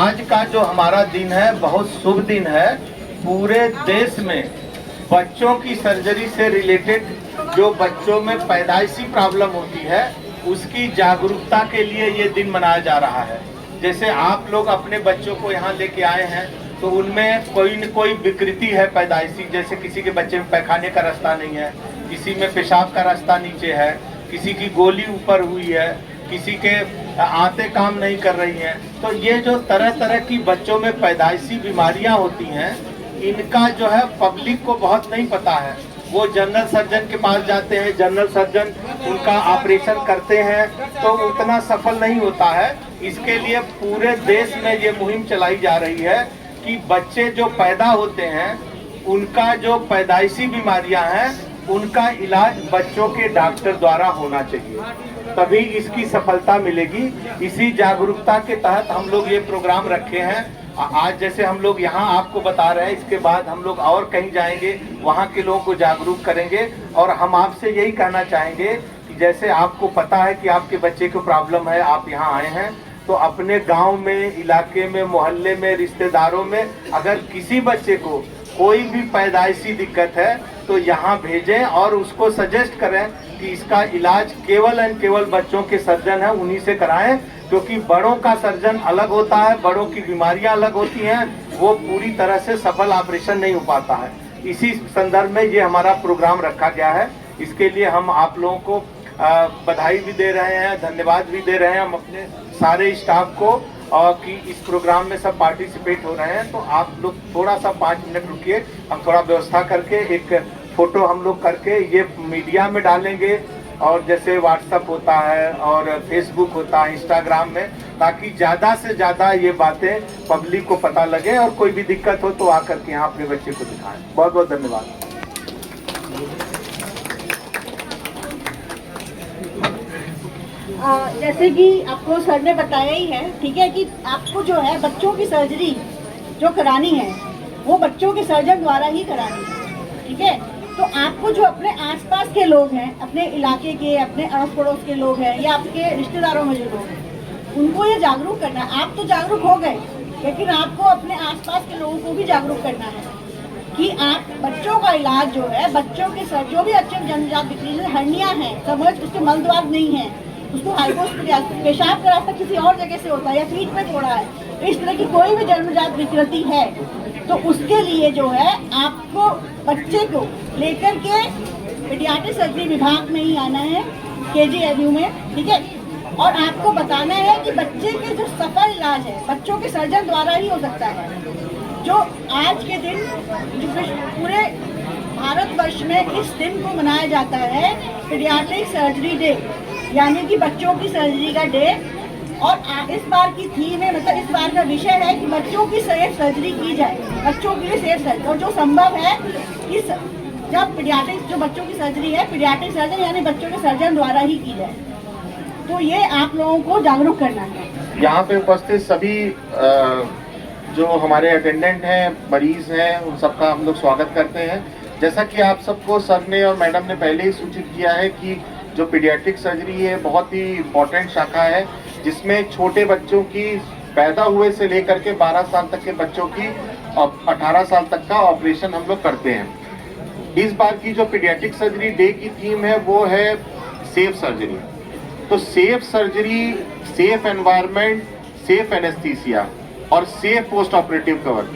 आज का जो हमारा दिन है बहुत शुभ दिन है। पूरे देश में बच्चों की सर्जरी से रिलेटेड जो बच्चों में पैदाइशी प्रॉब्लम होती है उसकी जागरूकता के लिए ये दिन मनाया जा रहा है। जैसे आप लोग अपने बच्चों को यहाँ लेके आए हैं तो उनमें कोई न कोई विकृति है पैदाइशी, जैसे किसी के बच्चे में पैखाने का रास्ता नहीं है, किसी में पेशाब का रास्ता नीचे है, किसी की गोली ऊपर हुई है, किसी के आंतें काम नहीं कर रही हैं। तो ये जो तरह तरह की बच्चों में पैदाइशी बीमारियां होती हैं इनका जो है पब्लिक को बहुत नहीं पता है। वो जनरल सर्जन के पास जाते हैं, जनरल सर्जन उनका ऑपरेशन करते हैं तो उतना सफल नहीं होता है। इसके लिए पूरे देश में ये मुहिम चलाई जा रही है कि बच्चे जो पैदा होते हैं उनका जो पैदाइशी बीमारियां हैं उनका इलाज बच्चों के डॉक्टर द्वारा होना चाहिए, तभी इसकी सफलता मिलेगी। इसी जागरूकता के तहत हम लोग ये प्रोग्राम रखे हैं। आज जैसे हम लोग यहाँ आपको बता रहे हैं, इसके बाद हम लोग और कहीं जाएंगे, वहाँ के लोगों को जागरूक करेंगे। और हम आपसे यही कहना चाहेंगे कि जैसे आपको पता है कि आपके बच्चे को प्रॉब्लम है, आप यहाँ आए हैं, तो अपने गांव में, इलाके में, मोहल्ले में, रिश्तेदारों में अगर किसी बच्चे को कोई भी पैदाइशी दिक्कत है तो यहाँ भेजें और उसको सजेस्ट करें कि इसका इलाज केवल एंड केवल बच्चों के सर्जन हैं उन्हीं से कराएं, क्योंकि बड़ों का सर्जन अलग होता है, बड़ों की बीमारियां अलग होती हैं, वो पूरी तरह से सफल ऑपरेशन नहीं हो पाता है। इसी संदर्भ में ये हमारा प्रोग्राम रखा गया है। इसके लिए हम आप लोगों को बधाई भी दे रहे हैं, धन्यवाद भी दे रहे हैं हम अपने सारे स्टाफ को कि इस प्रोग्राम में सब पार्टिसिपेट हो रहे हैं। तो आप लोग थोड़ा सा 5 मिनट रुकिए, हम थोड़ा व्यवस्था करके एक फोटो हम लोग करके ये मीडिया में डालेंगे, और जैसे व्हाट्सएप होता है और फेसबुक होता है, इंस्टाग्राम में, ताकि ज़्यादा से ज़्यादा ये बातें पब्लिक को पता लगे और कोई भी दिक्कत हो तो आकर के यहाँ अपने बच्चे को दिखाएं। बहुत बहुत धन्यवाद। जैसे कि आपको सर ने बताया ही है, ठीक है, कि आपको जो है बच्चों की सर्जरी जो करानी है वो बच्चों के सर्जन द्वारा ही करानी है, ठीक है। तो आपको जो अपने आसपास के लोग हैं, अपने इलाके के, अपने अड़ोस पड़ोस के लोग हैं या आपके रिश्तेदारों में जो लोग हैं, उनको ये जागरूक करना है। आप तो जागरूक हो गए, लेकिन आपको अपने आसपास के लोगों को भी जागरूक करना है कि आप बच्चों का इलाज जो है, बच्चों के जो भी अच्छे जन्मजात विकृति, हर्निया है, समझ उसके मलद्वार नहीं है, उसको हाइपोस पेशाब का रास्ता किसी और जगह से होता है या पीठ में थोड़ा है, इस तरह की कोई भी जन्मजात विकृति है तो उसके लिए जो है आपको बच्चे को लेकर के पीडियाट्रिक सर्जरी विभाग में ही आना है, केजी एवेन्यू में, ठीक है। और आपको बताना है कि बच्चे के जो सफल इलाज है बच्चों के सर्जन द्वारा ही हो सकता है। जो आज के दिन जो पूरे भारतवर्ष में इस दिन को मनाया जाता है पीडियाट्रिक सर्जरी डे, यानी कि बच्चों की सर्जरी का डे। और इस बार की थीम है, मतलब इस बार का विषय है कि बच्चों की सेफ सर्जरी की जाए, बच्चों के लिए सेफ सर्जरी। और जो संभव है कि जब पीडियाट्रिक जो बच्चों की सर्जरी है पीडियाट्रिक सर्जन यानी बच्चों के सर्जन द्वारा ही की जाए। तो ये आप लोगों को जागरूक करना है। यहाँ पे उपस्थित सभी जो हमारे अटेंडेंट हैं, मरीज हैं, उन सबका हम लोग स्वागत करते हैं। जैसा कि आप सबको सर ने और मैडम ने पहले ही सूचित किया है कि जो पीडियाट्रिक सर्जरी है बहुत ही इम्पोर्टेंट शाखा है, जिसमें छोटे बच्चों की पैदा हुए से लेकर के 12 साल तक के बच्चों की और 18 साल तक का ऑपरेशन हम लोग करते हैं। इस बार की जो पीडियाट्रिक सर्जरी डे की थीम है वो है सेफ सर्जरी। तो safe surgery, safe environment, safe anaesthesia और सेफ पोस्ट ऑपरेटिव कवर,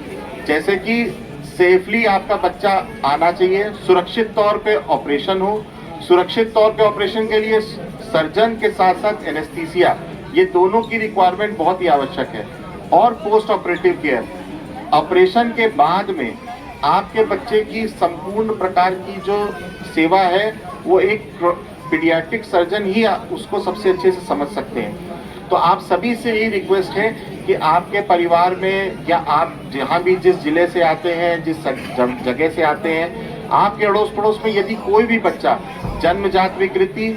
जैसे कि सेफली आपका बच्चा आना चाहिए, सुरक्षित तौर पे ऑपरेशन हो, सुरक्षित तौर पे ऑपरेशन के लिए सर्जन के साथ साथ एनेस्थीसिया, ये दोनों की रिक्वायरमेंट बहुत ही आवश्यक है। और पोस्ट ऑपरेटिव केयर, ऑपरेशन के बाद में आपके बच्चे की संपूर्ण प्रकार की जो सेवा है वो एक पीडियाट्रिक सर्जन ही उसको सबसे अच्छे से समझ सकते हैं। तो आप सभी से ये रिक्वेस्ट है कि आपके परिवार में या आप जहाँ भी जिस जिले से आते हैं, जिस जगह से आते हैं, आपके अड़ोस पड़ोस में यदि कोई भी बच्चा जन्मजात विकृति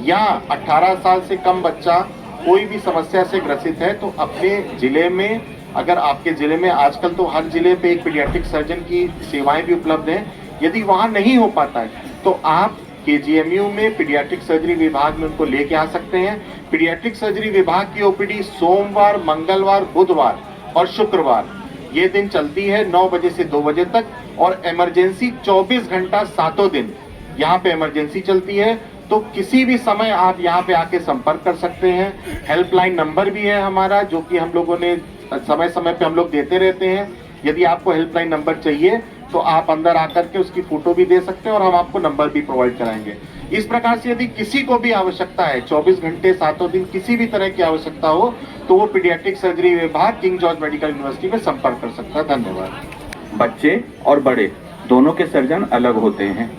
या 18 साल से कम बच्चा कोई भी समस्या से ग्रसित है तो अपने जिले में, अगर आपके जिले में, आजकल तो हर जिले पे एक पीडियाट्रिक सर्जन की सेवाएं भी उपलब्ध हैं, यदि वहाँ नहीं हो पाता है तो आप केजीएमयू में पीडियाट्रिक सर्जरी विभाग में उनको लेके आ सकते हैं। पीडियाट्रिक सर्जरी विभाग की ओपीडी सोमवार, मंगलवार, बुधवार और शुक्रवार, ये दिन चलती है 9 बजे से 2 बजे तक। और इमरजेंसी 24 घंटा 7 दिन यहाँ पे इमरजेंसी चलती है। तो किसी भी समय आप यहाँ पे आके संपर्क कर सकते हैं। हेल्पलाइन नंबर भी है हमारा, जो कि हम लोगों ने समय समय पे हम लोग देते रहते हैं। यदि आपको हेल्पलाइन नंबर चाहिए तो आप अंदर आकर के उसकी फोटो भी दे सकते हैं और हम आपको नंबर भी प्रोवाइड कराएंगे। इस प्रकार से यदि किसी को भी आवश्यकता है, 24 घंटे 7 दिन किसी भी तरह की आवश्यकता हो, तो वो पीडियाट्रिक सर्जरी विभाग किंग जॉर्ज मेडिकल यूनिवर्सिटी में संपर्क कर सकता है। धन्यवाद। बच्चे और बड़े दोनों के सर्जन अलग होते हैं।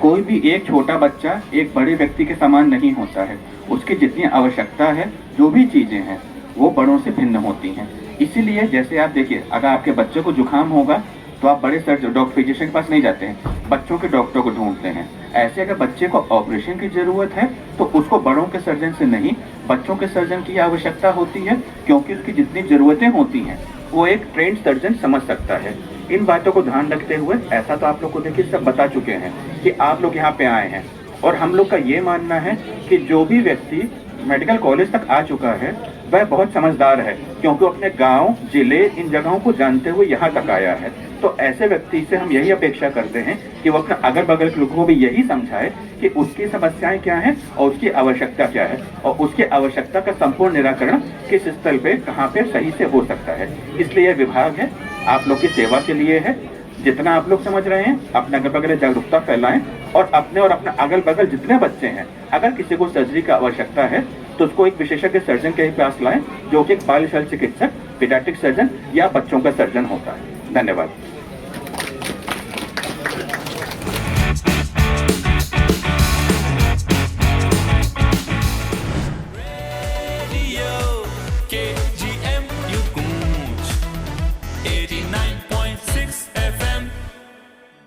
कोई भी एक छोटा बच्चा एक बड़े व्यक्ति के समान नहीं होता है। उसकी जितनी आवश्यकता है, जो भी चीजें हैं, वो बड़ों से भिन्न होती हैं। इसीलिए जैसे आप देखिए, अगर आपके बच्चे को जुकाम होगा तो आप बड़े सर्जन डॉक्टर फिजिशियन के पास नहीं जाते हैं, बच्चों के डॉक्टर को ढूंढते हैं। ऐसे अगर बच्चे को ऑपरेशन की जरूरत है तो उसको बड़ों के सर्जन से नहीं, बच्चों के सर्जन की आवश्यकता होती है, क्योंकि उसकी जितनी जरूरतें होती हैं वो एक ट्रेंड सर्जन समझ सकता है। इन बातों को ध्यान रखते हुए, ऐसा तो आप लोग को देखिए सब बता चुके हैं कि आप लोग यहाँ पे आए हैं, और हम लोग का ये मानना है कि जो भी व्यक्ति मेडिकल कॉलेज तक आ चुका है वह बहुत समझदार है, क्योंकि वो अपने गांव, जिले, इन जगहों को जानते हुए यहाँ तक आया है। तो ऐसे व्यक्ति से हम यही अपेक्षा करते हैं कि वो अपने अगल बगल के लोगों को भी यही समझाए कि उसकी समस्याएं क्या हैं और उसकी आवश्यकता क्या है, और उसकी आवश्यकता का संपूर्ण निराकरण किस स्थल पे, कहाँ पे सही से हो सकता है। इसलिए यह विभाग है, आप लोग की सेवा के लिए है। जितना आप लोग समझ रहे हैं, अपने अगल बगल जागरूकता फैलाएं, और अपने और अपने अगल बगल जितने बच्चे हैं, अगर किसी को सर्जरी की आवश्यकता है तो उसको एक विशेषज्ञ सर्जन के पास लाएं, जो कि एक बाल शल्य चिकित्सक, पीडियाट्रिक सर्जन या बच्चों का सर्जन होता है। धन्यवाद।